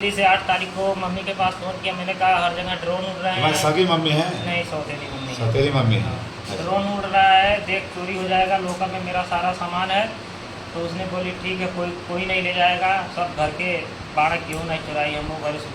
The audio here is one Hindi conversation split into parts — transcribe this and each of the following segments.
से 8 तारीख को मम्मी के पास फोन किया। मैंने कहा हर जगह ड्रोन उड़ रहे हैं। सगी मम्मी है? नहीं, सौतेली मम्मी। सौतेली मम्मी है। ड्रोन उड़ रहा है, देख चोरी हो जाएगा, लोकल में मेरा सारा सामान है। तो उसने बोली ठीक है, कोई नहीं ले जाएगा, सब घर के बाड़ा क्यों नहीं चुराई, हम लोग घर से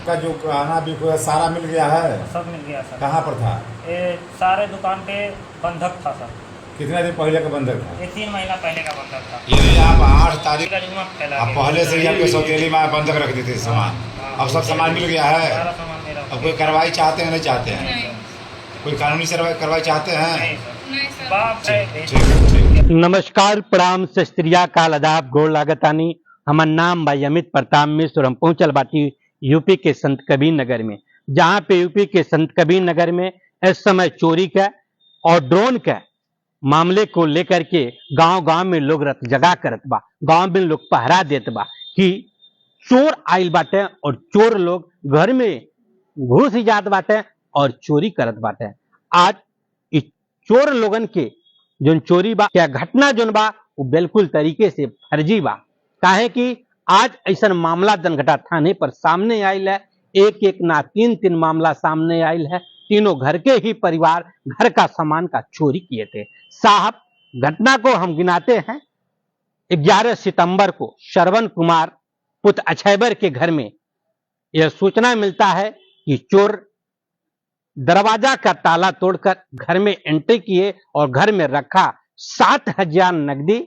का जो खाना भी सारा मिल गया है? सब मिल गया सर। कहाँ पर था? ये सारे दुकान पे बंधक था सर। कितने दिन पहले का बंधक था? ये 3 महीना पहले का बंधक था। ये आप 8 तारीख का जुम्मा फैला आप पहले से ही आपके सौतेली में बंधक रख देते सामान। अब सब सामान मिल गया है। सारा सामान मेरा। अब कोई कार्रवाई चाहते हैं नहीं चाहते हैं? नहीं। कोई कानूनी कार्रवाई चाहते हैं? नहीं सर। बाप है। ठीक। नमस्कार, प्रणाम, सत श्री अकाल, आदाब, गोड़ लागतानी। हमार नाम भाई अमित प्रताप मिश्र। हम पहुंचल बाटी यूपी के संत कबीर नगर में, जहां पे यूपी के संत कबीर नगर में इस समय चोरी का और ड्रोन का मामले को लेकर के गांव-गांव में लोग रत जगा करत बा। गांव में लोग पहरा देत बा कि चोर आइल बाटे और चोर लोग घर में घुस जात बाटे और चोरी करत बाटे। आज इस चोर लोगन के जो चोरी बा क्या घटना जोन बा वो बिल्कुल तरीके से फर्जी बा। काहे कि आज ऐसा मामला दनघटा थाने पर सामने आयल है। एक ना 3 मामला सामने आयल है। तीनों घर के ही परिवार घर का सामान का चोरी किए थे। साहब, घटना को हम गिनाते हैं। 11 सितंबर को श्रवण कुमार पुत्र अछैबर के घर में यह सूचना मिलता है कि चोर दरवाजा का ताला तोड़कर घर में एंट्री किए और घर में रखा 7,000 नकदी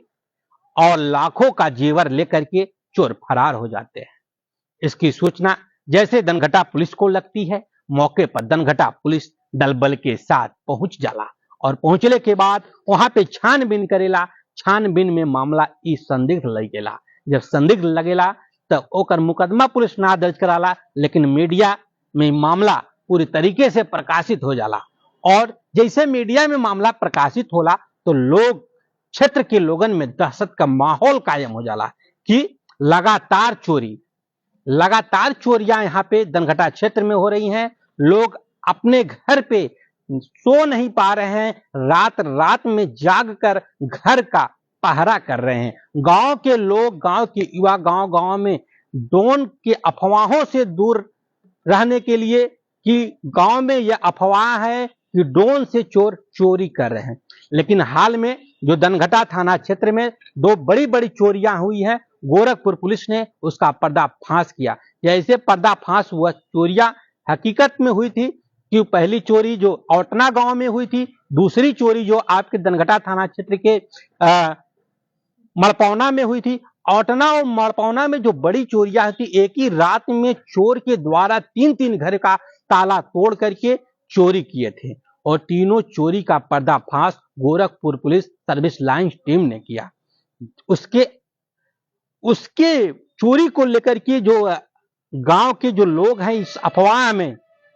और लाखों का जेवर लेकर के चोर फरार हो जाते हैं। इसकी सूचना जैसे दनघटा पुलिस को लगती है, मौके पर दनघटा पुलिस दल बल के साथ पहुंच जाला और पहुंचने के बाद वहां पे छानबीन करेला। छानबीन में मामला ई संदिग्ध लगेला। जब संदिग्ध लगेला तो ओकर मुकदमा पुलिस ना दर्ज कराला, लेकिन मीडिया में मामला पूरी तरीके से प्रकाशित हो जाला। और जैसे मीडिया में मामला प्रकाशित होला तो लोग, क्षेत्र के लोगन में दहशत का माहौल कायम हो जाला कि लगातार चोरियां यहाँ पे दनघटा क्षेत्र में हो रही हैं। लोग अपने घर पे सो नहीं पा रहे हैं, रात में जागकर घर का पहरा कर रहे हैं। गांव के लोग, गांव के युवा गांव में ड्रोन के अफवाहों से दूर रहने के लिए कि गांव में यह अफवाह है कि ड्रोन से चोर चोरी कर रहे हैं। लेकिन हाल में जो दनघटा थाना क्षेत्र में 2 बड़ी चोरियां हुई हैं, गोरखपुर पुलिस ने उसका पर्दाफाश किया। जैसे पर्दाफाश हुआ, चोरियां हकीकत में हुई थी कि पहली चोरी जो औटना गांव में हुई थी, दूसरी चोरी जो आपके दनघटा थाना क्षेत्र के मड़पौना में हुई थी। औटना और मड़पौना में जो बड़ी चोरियां थी, एक ही रात में चोर के द्वारा 3 घर का ताला तोड़ करके चोरी किए थे और तीनों चोरी का पर्दाफाश Gorakhpur police service line team ने किया। उसके चोरी को लेकर के जो गांव के जो लोग हैं, इस अफवाह में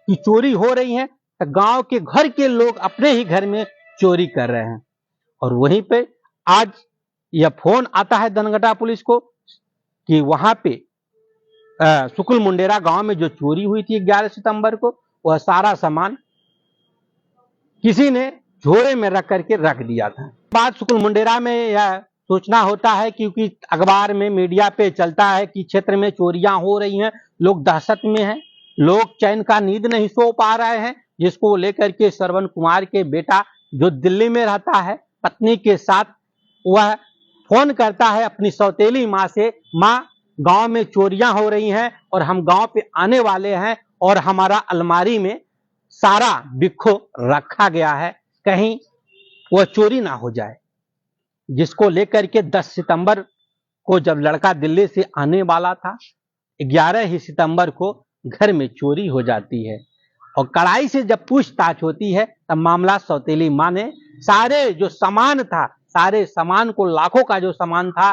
कि चोरी हो रही है, तो गांव के घर के लोग अपने ही घर में चोरी कर रहे हैं। और वहीं पे आज यह फोन आता है दनघटा पुलिस को कि वहां पे सुकुल मुंडेरा गांव में जो चोरी हुई थी 11 सितंबर को, वह सारा सामान किसी ने झोरे में रख करके रख दिया था। बाद सुकुल मुंडेरा में यह सूचना होता है क्योंकि अखबार में, मीडिया पे चलता है कि क्षेत्र में चोरियां हो रही हैं, लोग दहशत में हैं, लोग चैन का नींद नहीं सो पा रहे हैं, जिसको लेकर के श्रवण कुमार के बेटा जो दिल्ली में रहता है, पत्नी के साथ वह फोन करता है अपनी सौतेली माँ से, माँ गांव में चोरियां हो रही हैं और हम गांव पे आने वाले हैं और हमारा अलमारी में सारा बिक्खो रखा गया है, कहीं वह चोरी ना हो जाए। जिसको लेकर के 10 सितंबर को जब लड़का दिल्ली से आने वाला था, 11 ही सितंबर को घर में चोरी हो जाती है और कड़ाई से जब पूछताछ होती है तब मामला सौतेली माँ ने सारे जो सामान था, सारे सामान को, लाखों का जो सामान था,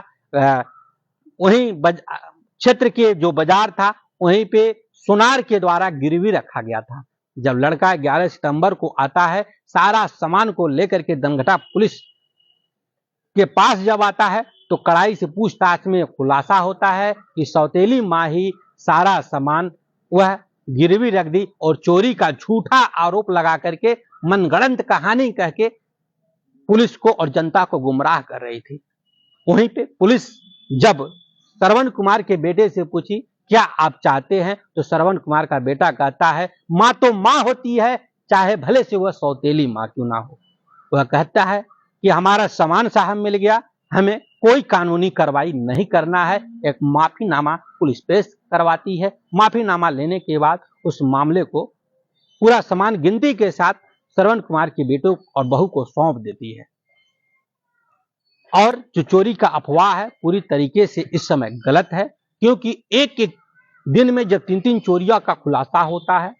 वहीं क्षेत्र के जो बाजार था वहीं पे सुनार के द्वारा गिरवी रखा गया था। जब लड़का 11 सितंबर को आता है, सारा सामान को लेकर के दनघटा पुलिस के पास जब आता है तो कड़ाई से पूछताछ में खुलासा होता है कि सौतेली माँ ही सारा सामान वह गिरवी रख दी और चोरी का झूठा आरोप लगा करके मनगढ़ंत कहानी कह के पुलिस को और जनता को गुमराह कर रही थी। वहीं पे पुलिस जब श्रवण कुमार के बेटे से पूछी क्या आप चाहते हैं? तो श्रवण कुमार का बेटा कहता है माँ तो माँ होती है, चाहे भले से वह सौतेली माँ क्यों ना हो। वह कहता है कि हमारा सामान साहब मिल गया, हमें कोई कानूनी कार्रवाई नहीं करना है। एक माफीनामा पुलिस पेश करवाती है। माफीनामा लेने के बाद उस मामले को पूरा सामान गिनती के साथ श्रवण कुमार के बेटों और बहू को सौंप देती है। और जो चोरी का अफवाह है पूरी तरीके से इस समय गलत है, क्योंकि एक एक दिन में जब 3-3 चोरियों का खुलासा होता है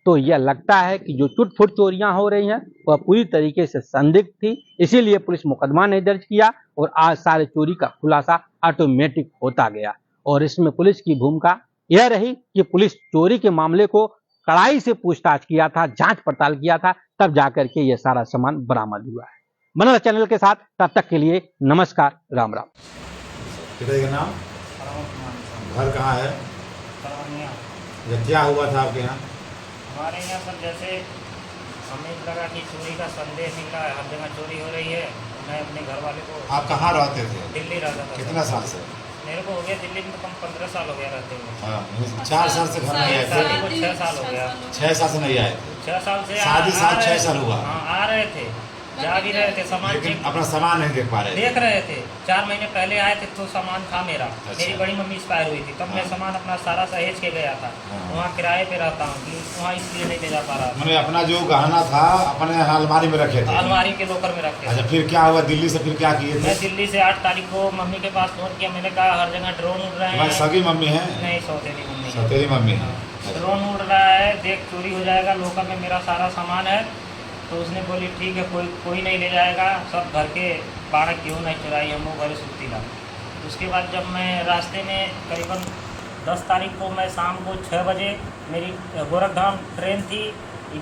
तो यह लगता है कि जो टूट-फूट चोरियां हो रही हैं वह पूरी तरीके से संदिग्ध थी। इसीलिए पुलिस मुकदमा नहीं दर्ज किया और आज सारे चोरी का खुलासा ऑटोमेटिक होता गया। और इसमें पुलिस की भूमिका यह रही कि पुलिस चोरी के मामले को कड़ाई से पूछताछ किया था, जांच पड़ताल किया था, तब जाकर के यह सारा सामान बरामद हुआ है। बना चैनल के साथ, तब तक के लिए नमस्कार, राम राम। पिताजी का नाम? श्रवण कुमार। घर कहाँ है? श्रवणिया। ये क्या हुआ था आपके यहाँ? हमारे यहाँ सर जैसे हमें लगा कि चोरी का संदेश निकला है, हर जगह चोरी हो रही है। मैं अपने घर वाले को, आप कहाँ रहते थे? दिल्ली रहता था। कितना साल से? मेरे को हो गया दिल्ली में तो कम 15 साल हो गया रहते हुए। हाँ, 4 साल से घर नहीं आए शादी थे? को 6 साल हो गया। 6 साल से नहीं आए थे? 6 साल से शादी आ साथ रहे 6 साल थे। हुआ। हाँ, आ रहे थे, जा भी रहे थे, सामान लेकिन चेक अपना सामान नहीं देख पा रहे थे? देख रहे थे। 4 महीने पहले आए थे तो सामान था मेरा। अच्छा। मेरी बड़ी मम्मी एक्सपायर हुई थी, तब मैं हाँ। सामान अपना सारा सहेज के गया था। हाँ। वहाँ किराए पे रहता हूँ कि वहाँ इसलिए नहीं ले जा पा रहा था। मैंने अपना जो गहना था अपने अलमारी में रखे थे? अलमारी के लोकर में रखे थे। अच्छा, फिर क्या हुआ? दिल्ली से फिर क्या किए थे? मैं दिल्ली से 8 तारीख को मम्मी के पास फोन किया। मैंने कहा हर जगह ड्रोन उड़ रहे तुम्हारी हैं। सगी मम्मी है? नहीं, सौतेली मम्मी है। सौतेली मम्मी है। हाँ। ड्रोन उड़ रहा है, देख चोरी हो जाएगा, लोकर में मेरा सारा सामान है। तो उसने बोली ठीक है, कोई नहीं ले जाएगा, सब घर के बाड़ा क्यों नहीं चुराई, हम वो घर सुती ला। उसके बाद जब मैं रास्ते में करीबन 10 तारीख को मैं शाम को 6 बजे मेरी गोरखधाम ट्रेन थी,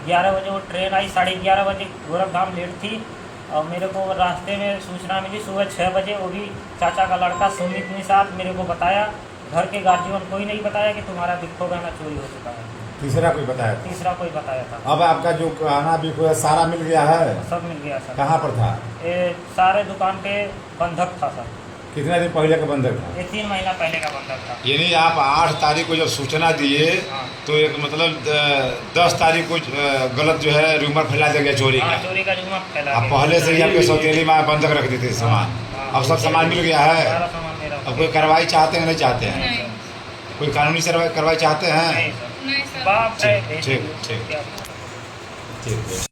11 बजे वो ट्रेन आई, 11:30 बजे गोरखधाम लेट थी। और मेरे को रास्ते में सूचना मिली सुबह 6 बजे, वो भी चाचा का लड़का सुमित निषाद मेरे को बताया। घर के गार्जियन कोई नहीं बताया कि तुम्हारा बिक्खो गहना चोरी हो चुका है। तीसरा कोई बताया था? तीसरा कोई बताया था। अब आपका जो गहना भी कोई सारा मिल गया है? सब मिल गया सर। कहाँ पर था? ये सारे दुकान पे बंधक था सर। कितने दिन पहले का बंधक था? ये 3 महीना पहले का बंधक था। यानी आप 8 तारीख को जब सूचना दिए हाँ। तो एक मतलब 10 तारीख को गलत जो है रूमर फैला दिया गया चोरी हाँ, का। चोरी का जुम्मा फैला आप गया। पहले से ही आपके सौतेली में बंधक रख देते सामान। हाँ। अब सब सामान मिल गया है? सारा सामान मेरा। अब कोई कार्रवाई चाहते हैं नहीं चाहते हैं? नहीं सर। कोई कानूनी कार्रवाई चाहते हैं? नहीं सर। नहीं सर। बाप है, ठीक, ठीक, ठीक। क्या ठीक है।